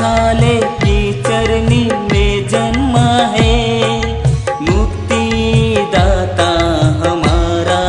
गौशाले की चरनी में जन्मा है मुक्तिदाता हमारा।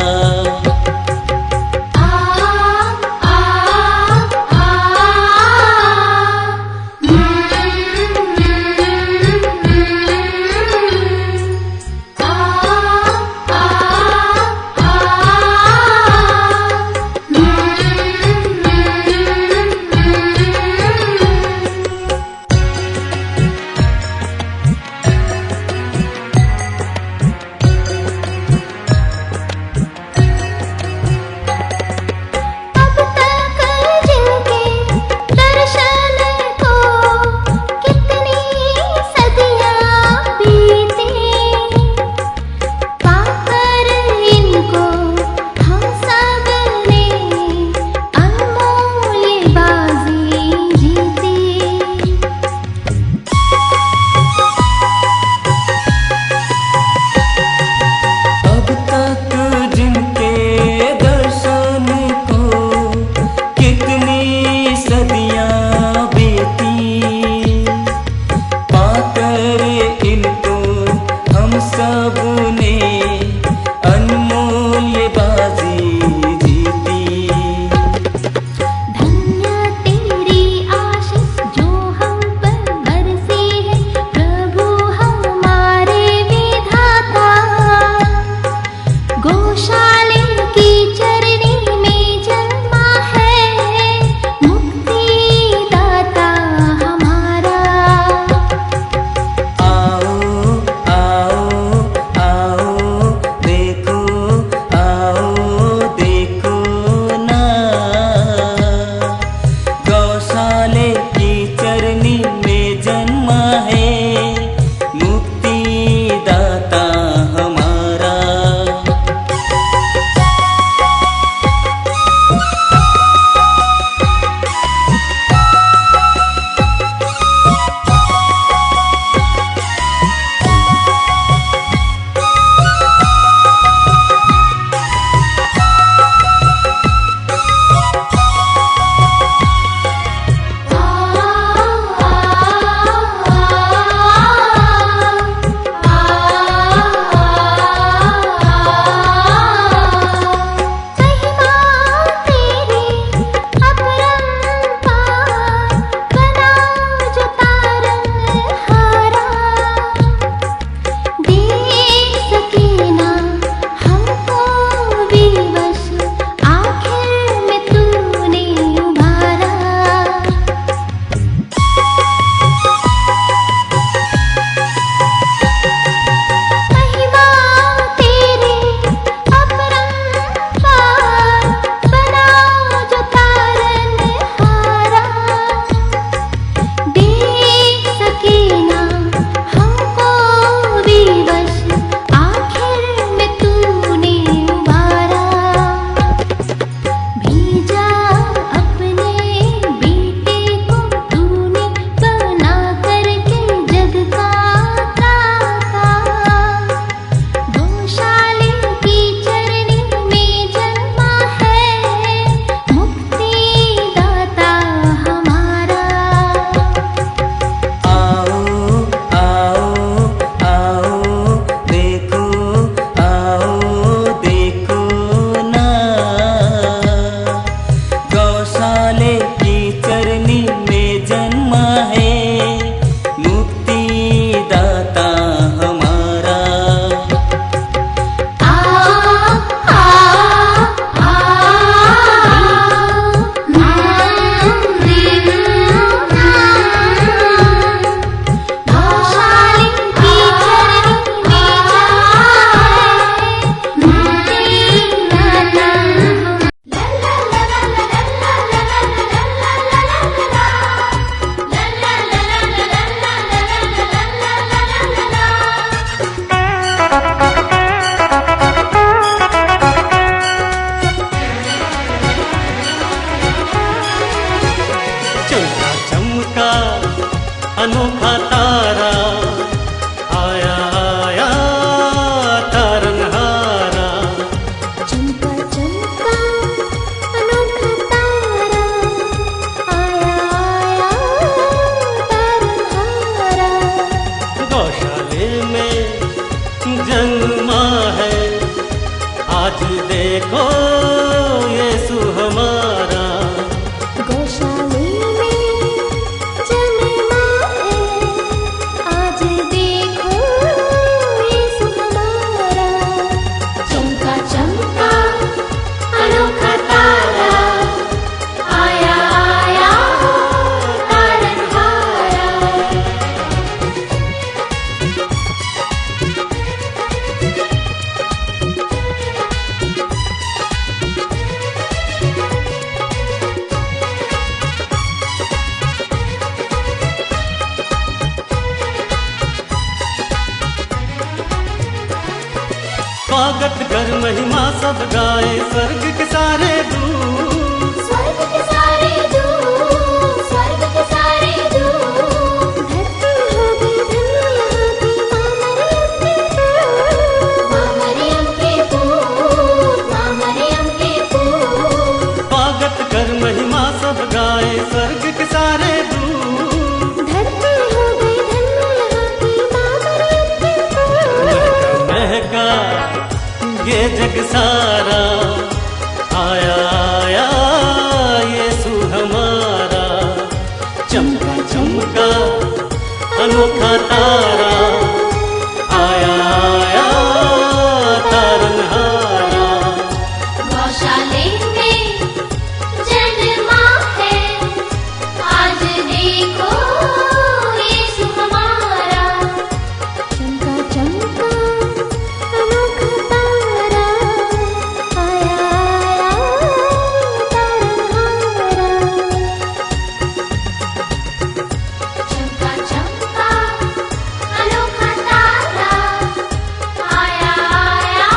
अनोखा तारा आया आया तारनहारा। चमका चमका अनोखा तारा आया आया देखो यीशु हमारा। गौशाले में जन्मा है, आज देखो यीशु हमारा। चमका चमका अनोखा तारा, आया आया तारनहारा। स्वागत कर महिमा सब गाए स्वर्ग के सारे दूत। स्वर्ग के सारे दूत, स्वर्ग के सारे दूत। धरती हो गई धन्य यहाँ की माँ मरियम के पूत, माँ मरियम के पूत। स्वागत कर महिमा सब गाए स्वर्ग के सारे दूत। धरती हो गई धन्य यहाँ की माँ मरियम के पूत। महका ये जग सारा, आया आया यीशु हमारा। चमका चमका अनोखा तारा, आया आया तारनहारा। गौशाले में जन्मा है, आज देखो यीशु हमारा। चमका चमका अनोखा तारा, आया आया तारनहारा। चमका चमका अनोखा तारा, आया आया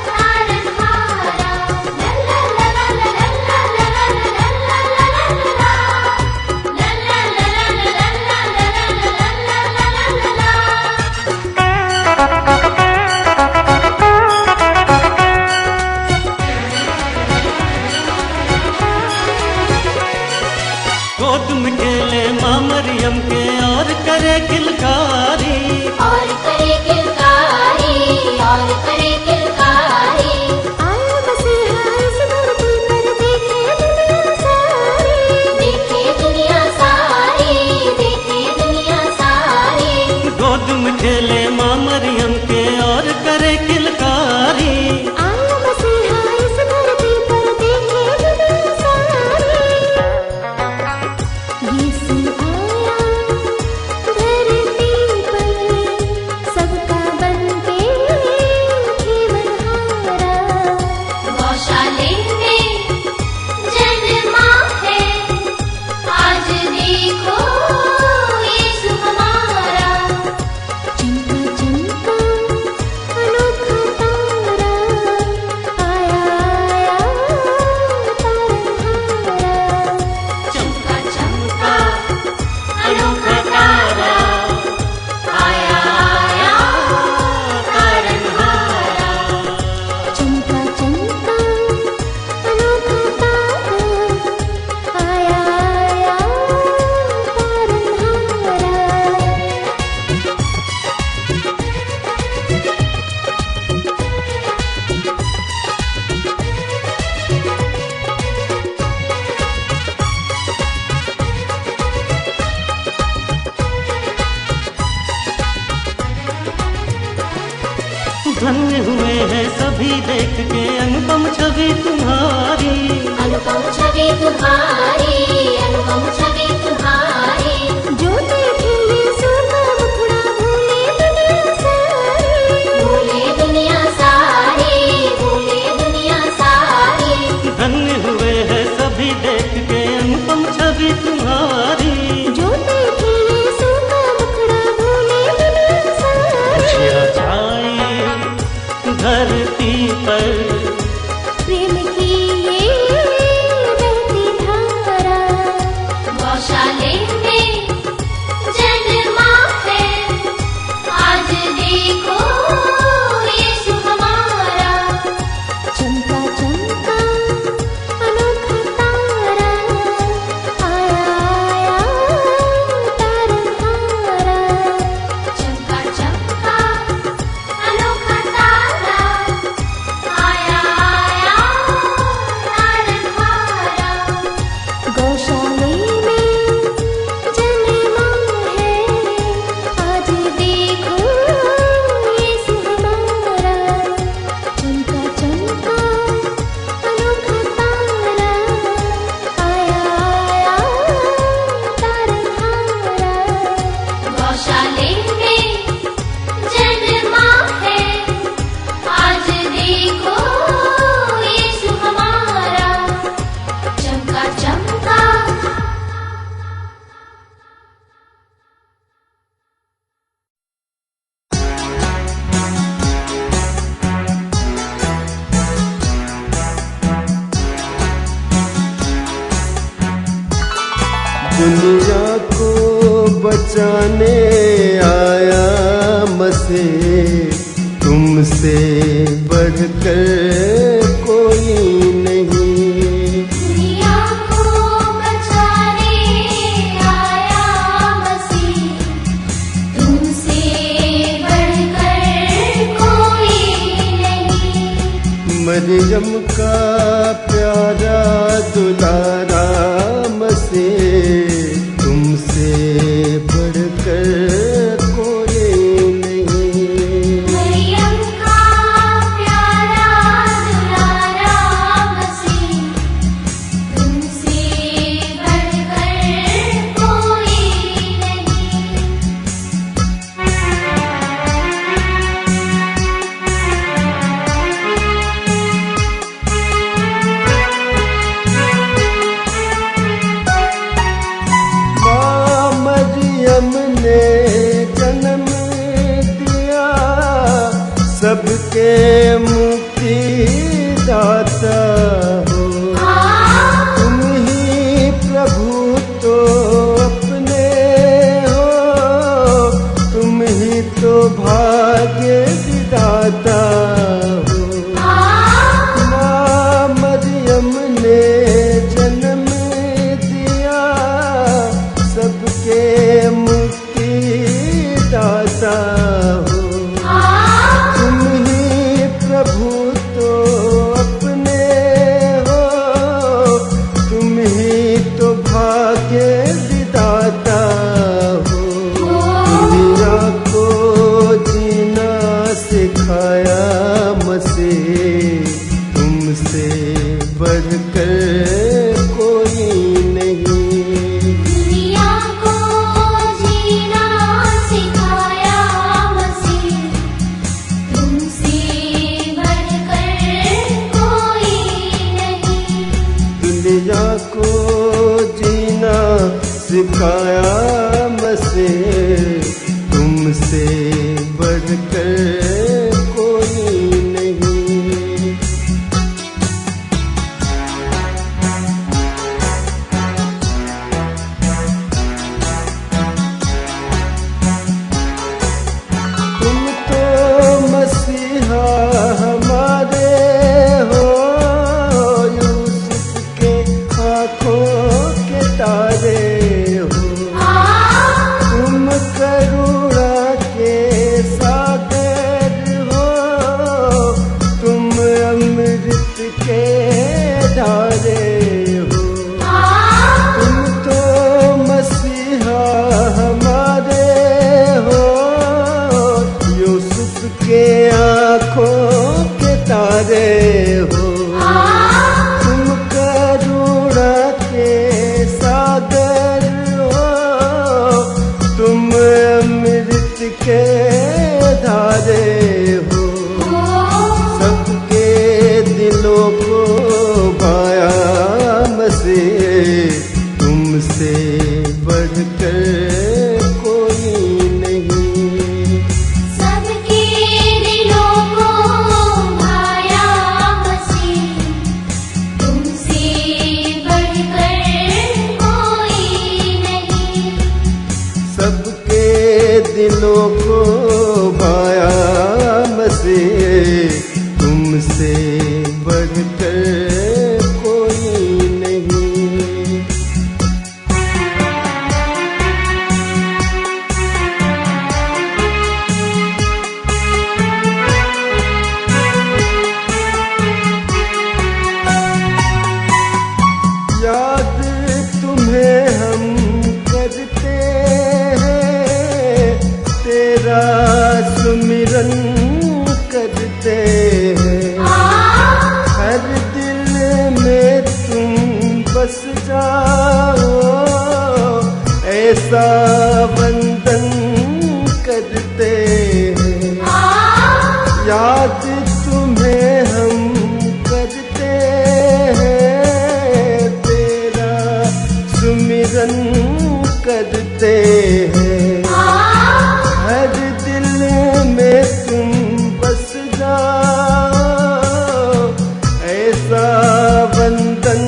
तारनहारा। ला ला ला ला ला ला ला ला ला ला ला ला ला। ला ला ला ला ला ला ला ला ला ला ला। गोद में खेले माँ मरियम के और करे किलकारी। और करे किलकारी, और करे किलकारी। आया मसीहा इस धरती पर, देखे दुनिया सारी, देखे दुनिया सारी, देखे दुनिया सारी। गोद में खेले माँ मरियम के और करे किलकारी। आया मसीहा इस धरती पर, देखे दुनिया सारी। यीशु आया धरती पर, सबका बनके जीवनहारा। गौशाले में जन्मा है, आज देखो यीशु हमारा। चमका चमका अनोखा तारा, आया आया तारनहारा। चमका चमका अनोखा तारा, आया आया तारनहारा। चमका चमका अनोखा तारा, आया आया तारनहारा। धन्य हुए हैं सभी देख के अनुपम छवि तुम्हारी। अनुपम छवि तुम्हारी, अनुपम छवि तुम्हारी। जो देखे यीशु का मुखड़ा, भूले दुनिया सारी, भूले दुनिया सारी, भूले दुनिया सारी। धन्य हुए हैं सभी देख के अनुपम छवि तुम्हारी। जो देखे यीशु का मुखड़ा, भूले दुनिया सारी। खुशियाँ छाई धरती पर, प्रेम की ये बहती धारा। गौशाला मरियम का प्यारा दुलारा मसीह, तुमसे बढ़कर कोई नहीं। मरियम का प्यारा दुलारा मसीह, तुमसे बढ़कर कोई नहीं। माँ मरियम ने जन्म दिया, सबके मुक्ति दाता हो। तुम ही प्रभु तो अपने हो, तुम ही तो भाग्य विधाता हो। माँ मरियम ने जन्म दिया, सबके मुक्ति दाता हो। तुम ही प्रभु तो अपने हो, तुम ही तो भाग्य विधाता हो। दुनिया को जीना सिखाया मसीह, तुमसे बढ़कर कोई नहीं। दुनिया को जीना सिखाया मसीह, तुमसे बढ़कर कोई नहीं। दुनिया को जीना सिखाया मसीह, तुमसे बढ़कर कोई नहीं। तुम तो मसीहा हमारे हो, यूसुफ के आँखों के तारे हो। तुम करुणा के सागर हो, तुम अमृत के धारे हो। तुम तो मसीहा हमारे हो, यूसुफ के आँखों के तारे हो। तुम करुणा के सागर हो, तुम अमृत के धारे हो। सबके दिलों को भाया मसीह, तुमसे बढ़कर कोई नहीं। सबके दिलों को भाया मसीह, तुमसे बढ़कर कोई नहीं। सबके दिलों को भाया मसीह, तुमसे बढ़कर कोई नहीं। याद तुम्हें हम करते हैं, तेरा सुमिरन करते हैं। हर दिल में तुम बस जाओ, ऐसा वंदन करते हैं। याद तुम्हें हम करते हैं, तेरा सुमिरन करते हैं। हर दिल में तुम बस जाओ, ऐसा वंदन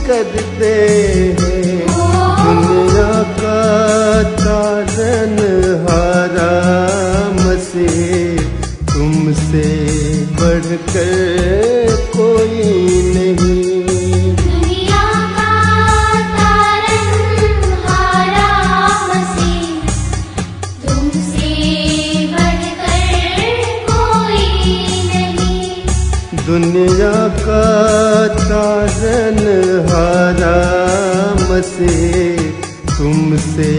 करते हैं। दुनिया का तारनहारा मसीह, तुमसे बढ़कर कोई नहीं। दुनिया का तारनहारा मसीह, से तुमसे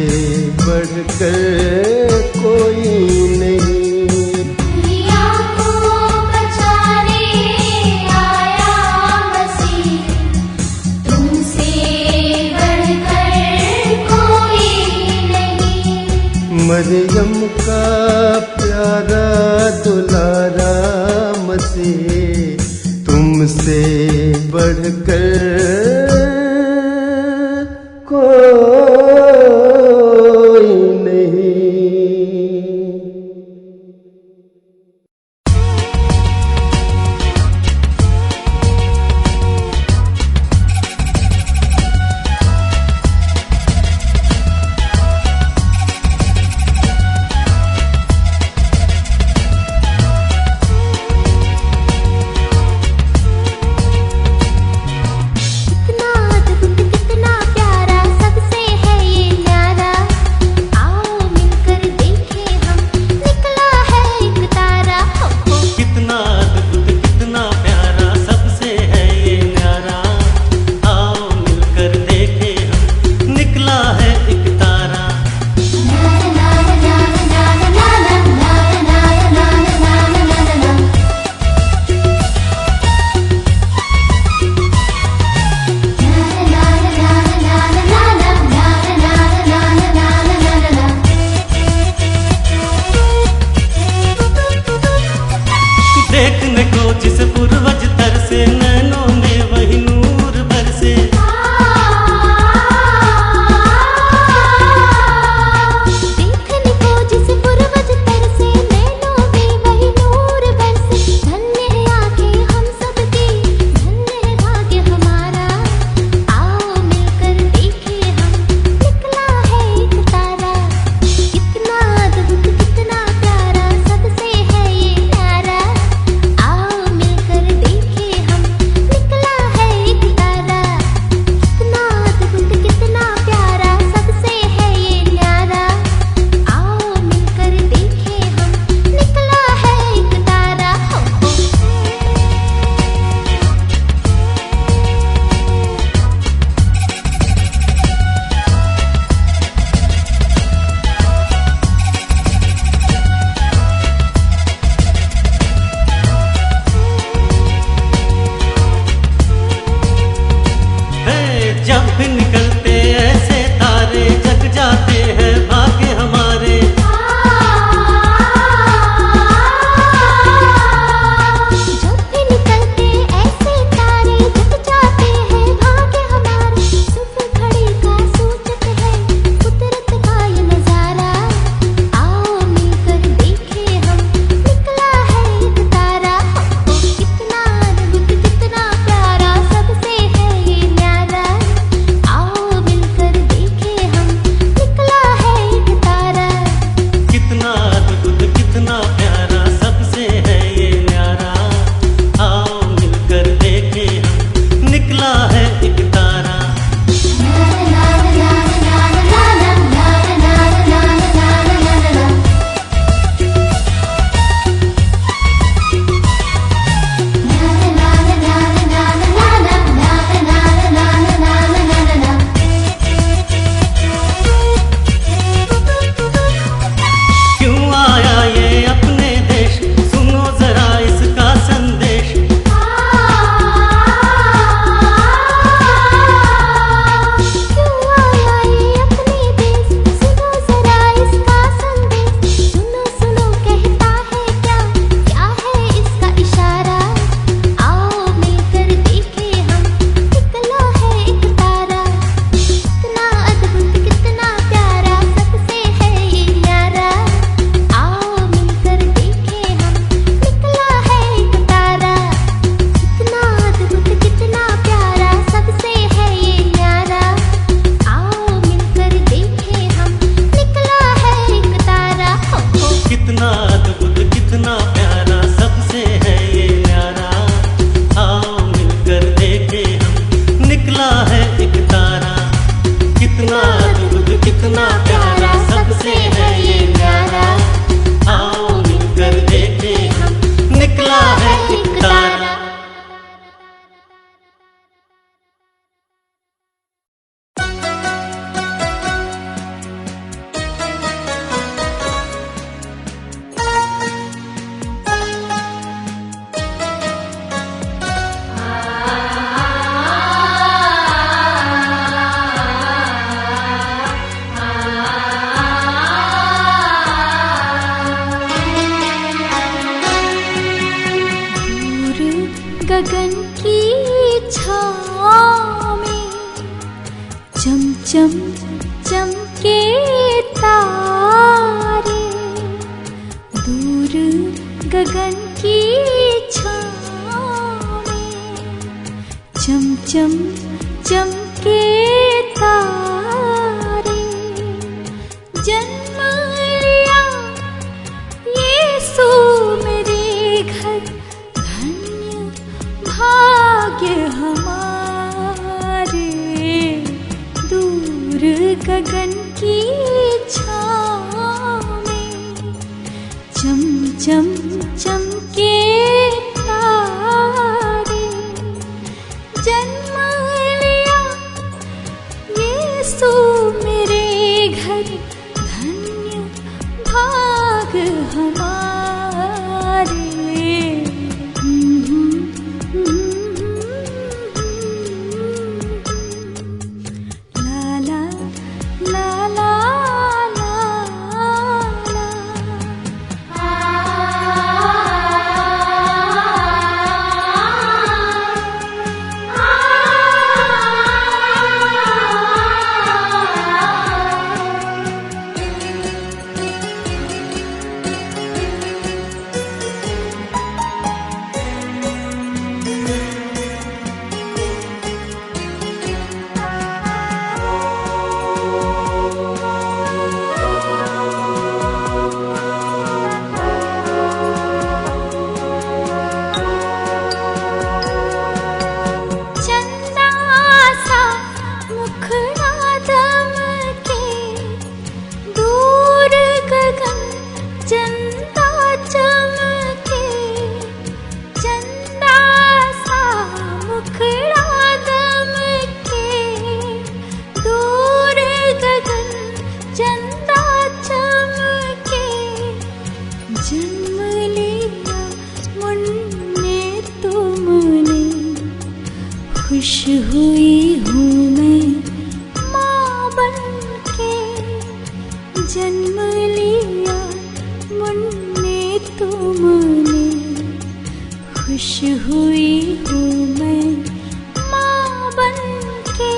बढ़कर कोई नहीं। दुनिया को बचाने आया मसीह, तुमसे बढ़कर कोई नहीं। मरियम का प्यारा दुलारा मसीह, तुमसे बढ़कर कोई नहीं। देखने को जिस पूर्वज तरसे, नैनों में वही नूर बरसे। देखने को जिस पूर्वज तरसे, नैनों में वही नूर बरसे। धन्य है आंखें हम सबकी, धन्य है भाग्य हमारा। आओ मिलकर देखें हम, निकला है एक तारा। कितना अद्भुत कितना प्यारा, सबसे है ये न्यारा। आओ मिलकर देखें हम, निकला है एक तारा। कितना अद्भुत कितना प्यारा, सबसे है ये न्यारा। आओ मिलकर देखें हम, निकला है एक तारा। हो है जब भी निकलते ऐसे तारे, जग जाते हैं भाग्य हमारे। जब भी निकलते ऐसे तारे, जग जाते हैं भाग्य हमारे। सुबह घड़ी का सूचक है कुदरत का ये नजारा। आओ मिलकर देखें हम, निकला है एक तारा। कितना अद्भुत कितना प्यारा, सबसे है ये न्यारा। आओ मिलकर देखें हम, निकला है एक तारा। कितना अद्भुत कितना प्यारा, सबसे है ये न्यारा। आओ मिलकर देखें हम, निकला है एक तारा। क्यों आया ये अपने देश, सुनो जरा इसका संदेश। क्यों आया ये अपने देश, सुनो जरा इसका संदेश। सुनो सुनो कहता है क्या, क्या है इसका इशारा। आओ मिलकर देखें हम, निकला है एक तारा। कितना अद्भुत कितना प्यारा, सबसे है ये न्यारा। आओ मिलकर देखें हम, निकला है एक तारा। कितना अद्भुत कितना प्यारा, सबसे है ये न्यारा। आओ मिलकर देखें हम, निकला है एक तारा। हो कितना अद्भुत कितना प्यारा, सबसे है ये न्यारा। आओ मिलकर देखें हम, निकला है एक तारा। कितना अद्भुत कितना प्यारा, सबसे है ये न्यारा। आओ मिलकर देखें हम, निकला है एक तारा। तारा। की छाँव में चम चम चमके तारे। जन्म लिया यीशु मेरे घर, धन्य भाग हमारे। ला ला ला ला खुश हुई हूँ मैं माँ बनके। जन्म लिया मुन्ने तुमने, खुश हुई हूँ मैं माँ बनके।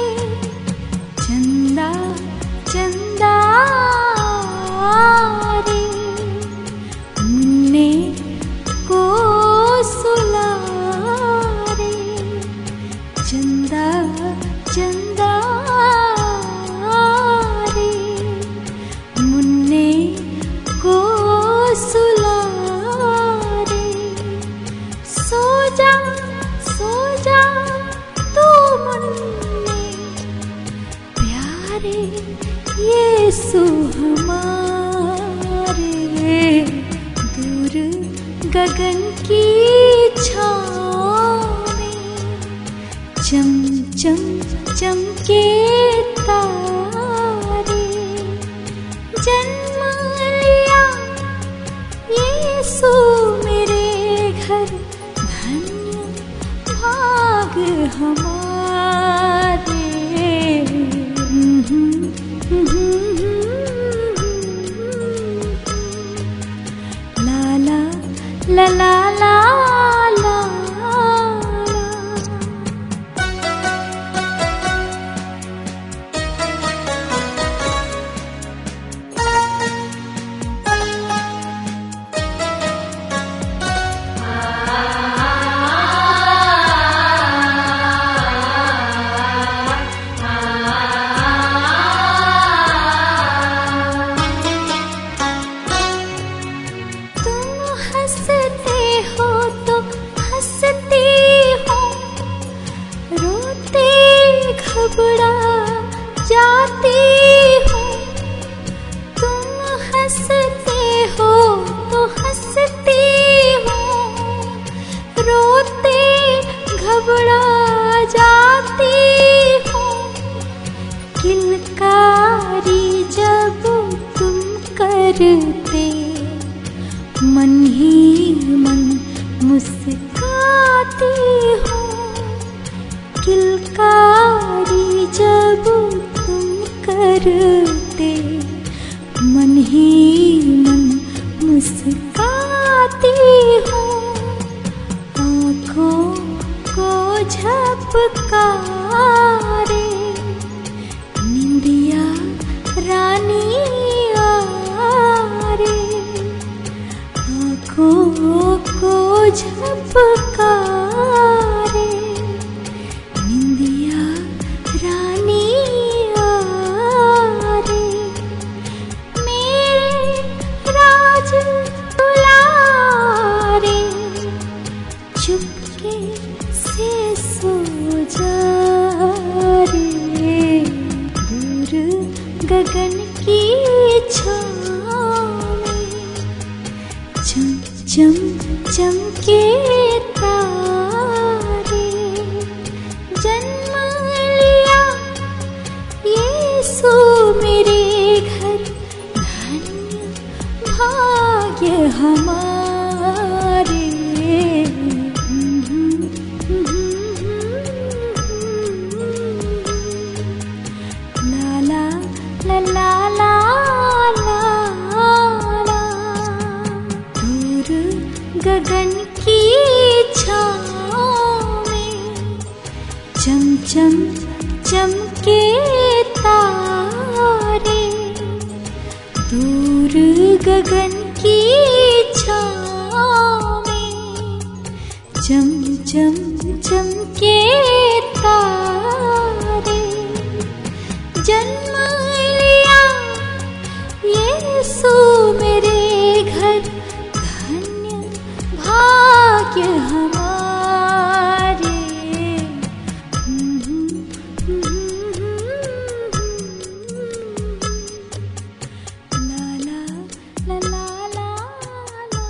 चंदा चंदा रे मुन्ने को सुला रे। चंदा चंदा रे मुन्ने को सुला रे। सो जा तू मुन्ने, प्यारे यीशु हमारे। दूर गगन की छाँव में चम चम चमके तारे। जन्म लिया यीशु मेरे घर, धन्य भाग हमारे। ला ला ला ला ला ला। घबरा जाती हूँ, तुम हंसते हो तो हंसती हूँ। रोते घबरा जाती हूँ, किलकारी जब तुम करते, मन ही मन मुस्काती हूँ। किलकारी जब तुम करते, मन ही मन मुस्काती हूँ। आँखों को झपकारे निंदिया रानी आ रे। आँखों को झपकारे निंदिया रानी आ रे। मेरे राज दुलारे चुपके से सो जा रे। दूर गगन की छाँव में चम चम चमके तारे। जन्म लिया यीशु मेरे घर, धन्य भाग्य हमारे। ला ला ला ला ला ला ला। दूर गगन की छाँव में चम चम चमके तारे। दूर गगन की छाँव में चम चम चमके तारे। जन्म लिया यीशु मेरे घर, धन्य भाग्य हमारे। ला ला ला ला ला ला।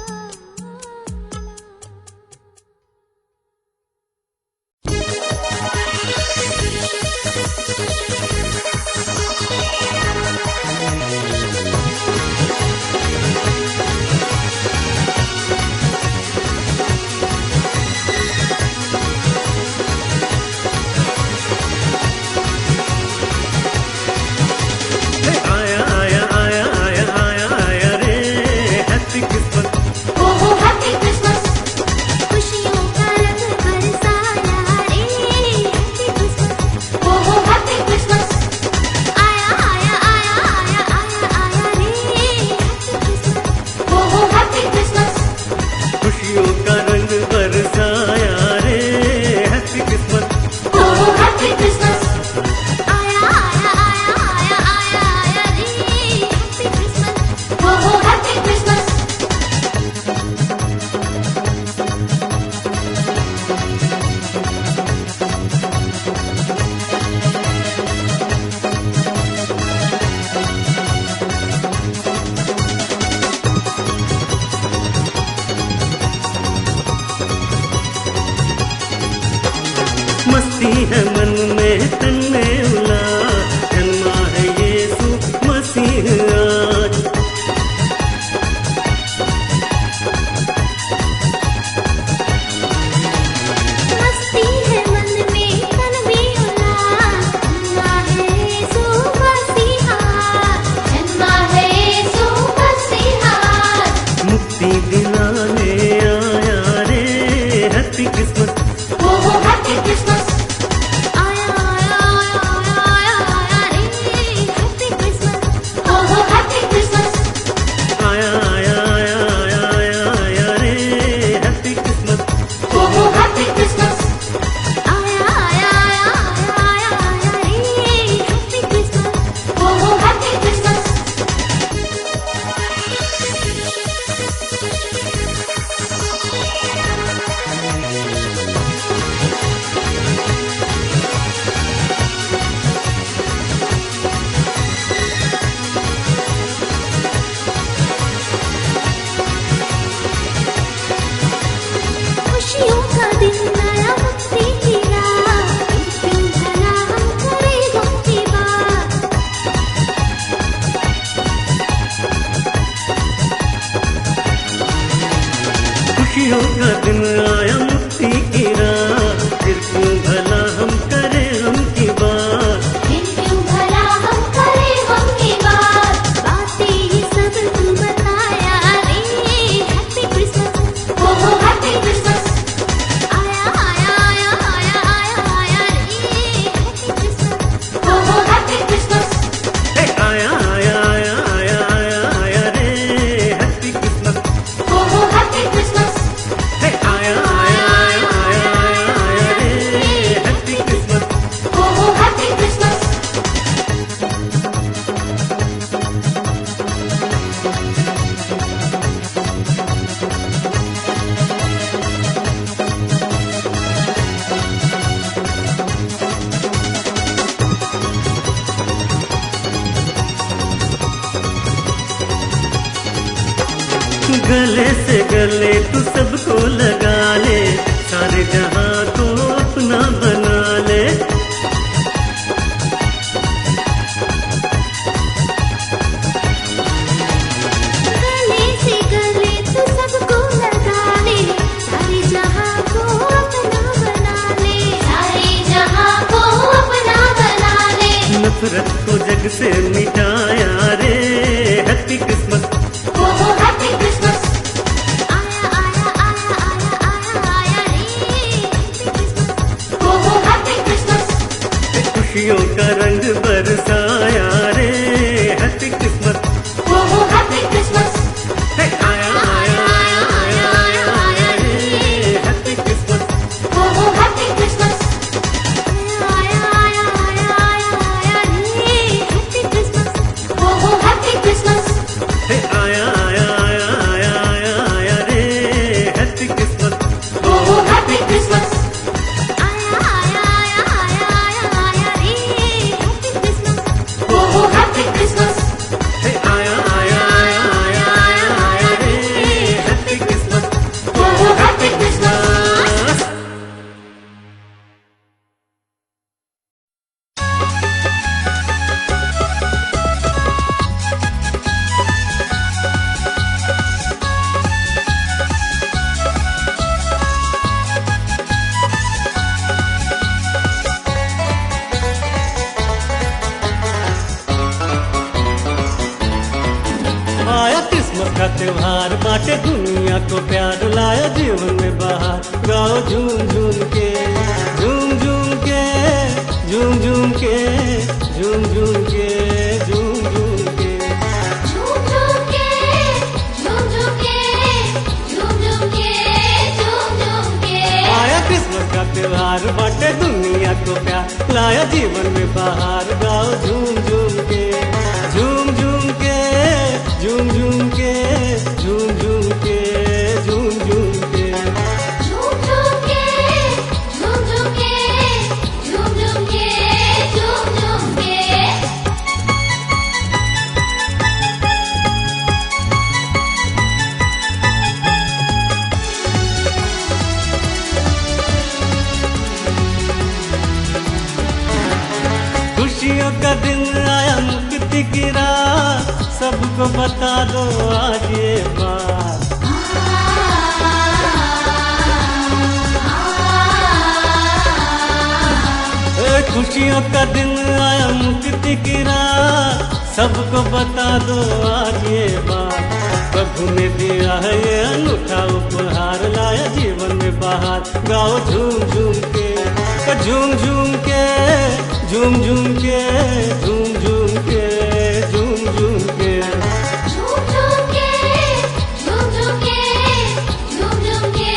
गले से गले तू सबको लगा ले, सारे जहां को अपना बना ले। गले से गले तू सबको लगा ले, सारे जहां को अपना बना ले, सारे जहां को अपना बना ले। नफरत को जग से मिटाया रे, हैप्पी क्रिसमस, हैप्पी क्रिसमस। आया आया आया आया आया आया रे, हैप्पी क्रिसमस। खुशियों का रंग बरसाया रे, हैप्पी क्रिसमस, हैप्पी क्रिसमस। आया आया आया आया आया आया रे, हैप्पी क्रिसमस, हैप्पी क्रिसमस। आया आया आया आया आया रे, हैप्पी क्रिसमस, हैप्पी क्रिसमस। आया आया आया आया आया आया रे, हैप्पी क्रिसमस, हैप्पी क्रिसमस। आया आया आया आया आया आया रे, हैप्पी क्रिसमस, हैप्पी क्रिसमस। आया आया आया आया आया आया रे, हैप्पी क्रिसमस, हैप्पी क्रिसमस। आया क्रिसमस का त्योहार, बांटे दुनिया को प्यार, लाया जीवन में बहार। गाओ झूम झूम के, झूम झूम के, झूम झूम के, झूम झूम के, झूम झूम के। झूम झूम के, झूम झूम के, झूम झूम के, झूम झूम के। आया क्रिसमस का त्योहार, बांटे दुनिया को प्यार, लाया जीवन में बहार। गाओ झूम झूम के, झूम झूम के, झूम झूम के, झूम झूम के, झूम झूम के। झूम झूम के, झूम झूम के, झूम झूम के, झूम झूम के। खुशियों का दिन आया, मुक्ति की रात, सबको बता दो आज ये बात। खुशियों का दिन आया, मुक्ति की रात, सबको बता दो आज ये बात। प्रभु ने दिया है ये अनूठा उपहार, लाया जीवन में बहार। गाओ झूम झूम के, झूम झूम के, झूम झूम के, झूम झूम के, झूम झूम के। झूम झूम के, झूम झूम के, झूम झूम के,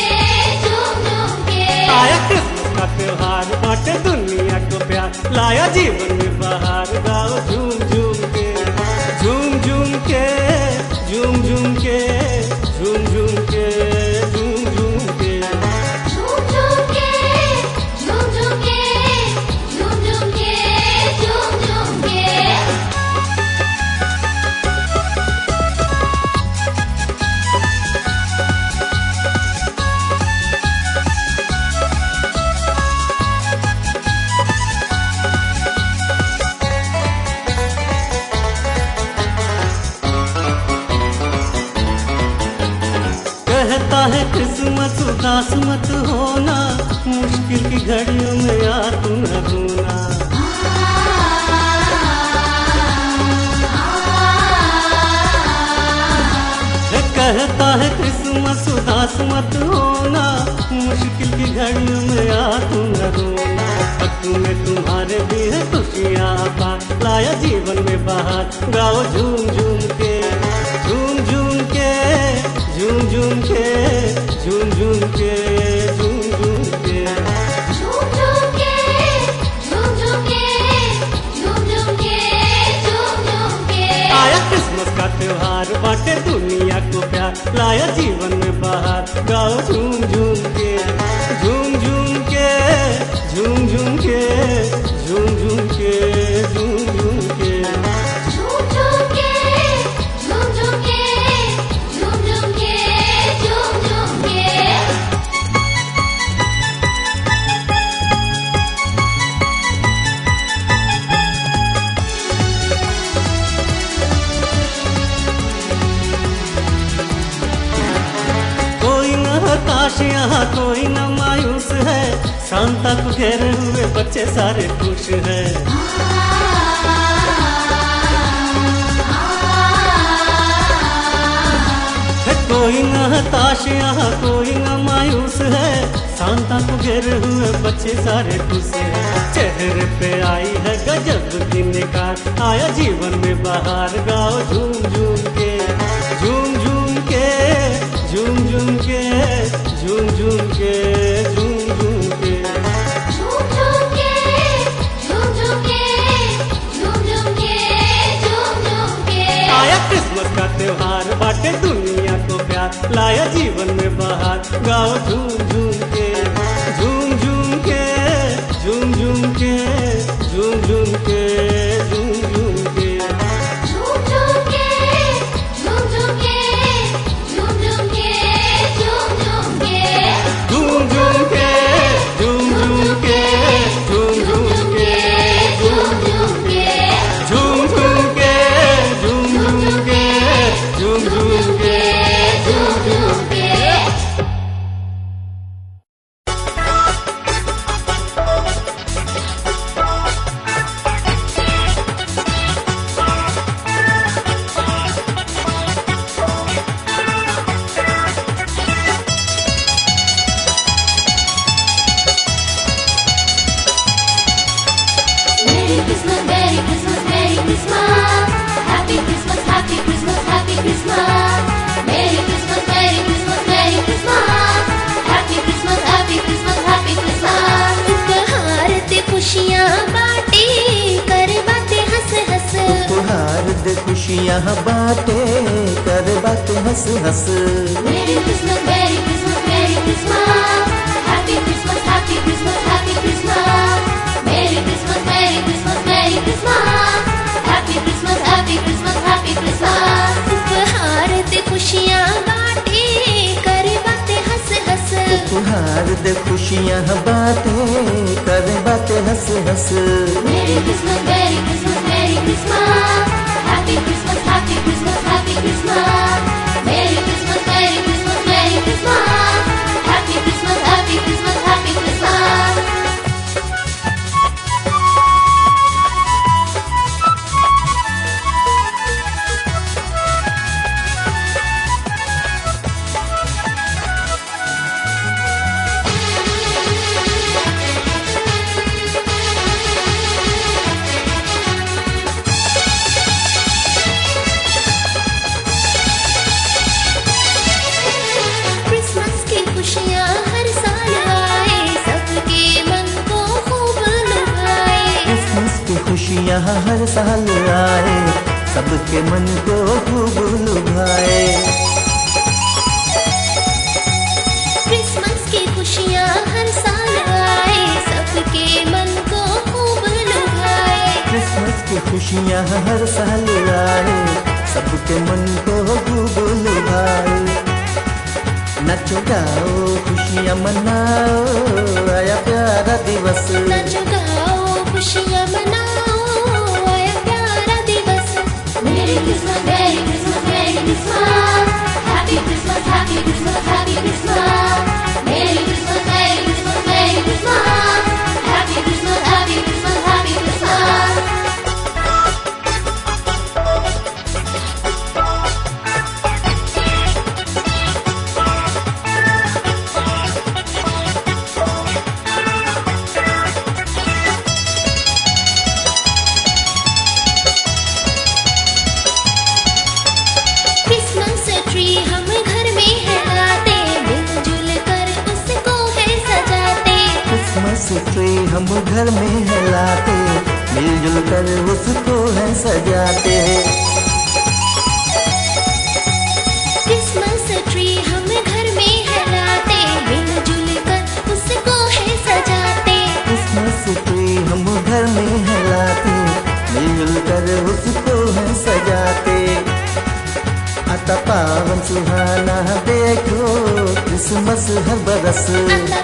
झूम झूम के। आया क्रिसमस का त्योहार, बांटे दुनिया को प्यार, लाया जीवन में बहार। गाओ झूम झूम के, झूम झूम के, झूम झूम के, झूम झूम के, झूम झूम के। झूम झूम के, झूम झूम के, झूम झूम के, झूम झूम के। कहता है क्रिसमस उदास मत होना, मुश्किल की घड़ियों में यार तू न रोना। कहता है क्रिसमस उदास मत होना, मुश्किल की घड़ियों में यार तू न रोना। पत्तू में तुम्हारे भी है खुशियाँ पार, लाया जीवन में बहार। गाओ झूम झूम के, झूम झूम के, झूम झूम के, झूम झूम के, झूम झूम के। झूम झूम के, झूम झूम के, झूम झूम के, झूम झूम के। आया क्रिसमस का त्योहार, बांटे दुनिया को प्यार, लाया जीवन में बहार। गाओ झूम झूम के, झूम झूम के, झूम झूम के, झूम झूम के, झूम झूम के। झूम झूम के, झूम झूम के, झूम झूम के, ताश यहाँ कोई न मायूस है, सांता को घेरे हुए बच्चे सारे खुश हैं। कोई न ताश यहाँ कोई न मायूस है, सांता को घेरे हुए बच्चे सारे खुश हैं। चेहरे पे आई है गजब की निखार, आया जीवन में बाहर, गाओ झूम झूम के, झूम झूम के, झूम झूम के, झूम झूम के, झूम झूम के, झूम झूम के, झूम झूम के, झूम झूम के, झूम झूम के। आया क्रिसमस का त्योहार, बांटे दुनिया को प्यार, लाया जीवन में बाहर, गाओ झूम झूम के, झूम झूम के, झूम झूम के, झूम झूम के, झूम झूम के, झूम झूम के, झूम झूम के, झूम झूम के, झूम झूम के। झूम झूम के, झूम झूम के, झूम झूम के, झूम झूम के, झूम झूम के, झूम झूम के, झूम झूम के, झूम झूम के। Merry Christmas, Merry Christmas, Merry Christmas. Happy Christmas, Happy Christmas, Happy Christmas. Merry Christmas, Merry Christmas, Merry Christmas. Happy Christmas, Happy Christmas, Happy Christmas. उपहार दे खुशियाँ बांटे, कर बातें हंस हंस। उपहार दे खुशियाँ बांटे, कर बातें हंस हंस। Merry Christmas, Merry Christmas, Merry Christmas. Happy Christmas, Happy Christmas, Happy Christmas. Merry Christmas, Merry Christmas, Merry Christmas. Happy Christmas, Happy Christmas, Happy Christmas. उपहार दे खुशियाँ बांटे, कर बातें हंस हंस। उपहार दे खुशियाँ बांटे, कर बातें हंस हंस। Merry Christmas, Merry Christmas, Merry Christmas. Happy Christmas, Happy Christmas, Happy Christmas. Merry Christmas, Merry Christmas, Merry Christmas. Happy Christmas, Happy Christmas, Happy Christmas. Christmas की खुशियाँ हर साल आए, सबके मन को खूब लुभाए। क्रिसमस की खुशियाँ हर साल आए, सबके मन को खूब लुभाए। क्रिसमस की खुशियाँ हर साल आए, सबके मन को खूब लुभाए। क्रिसमस की खुशियाँ हर साल आए, सबके मन को खूब लुभाए। नचो गाओ खुशियाँ मनाओ, आया प्यारा दिवस। नाचो गाओ खुशियाँ मनाओ, आया प्यारा दिवस। Merry Christmas, Merry Christmas, Merry Christmas. Happy Christmas, Happy Christmas, Happy Christmas. Merry Christmas, Merry Christmas, Merry Christmas. Happy Christmas, Happy Christmas, Happy Christmas. Christmas tree हम घर में है लाते, मिलजुल कर उसको है सजाते। क्रिसमस ट्री हम घर में है लाते, मिलजुल कर उसको है सजाते। क्रिसमस ट्री हम घर में है लाते, मिलजुल कर उसको है सजाते। क्रिसमस ट्री हम घर में है लाते, मिलजुल कर उसको है सजाते। आता पावन सुहाना देखो, क्रिसमस हर बरस। आता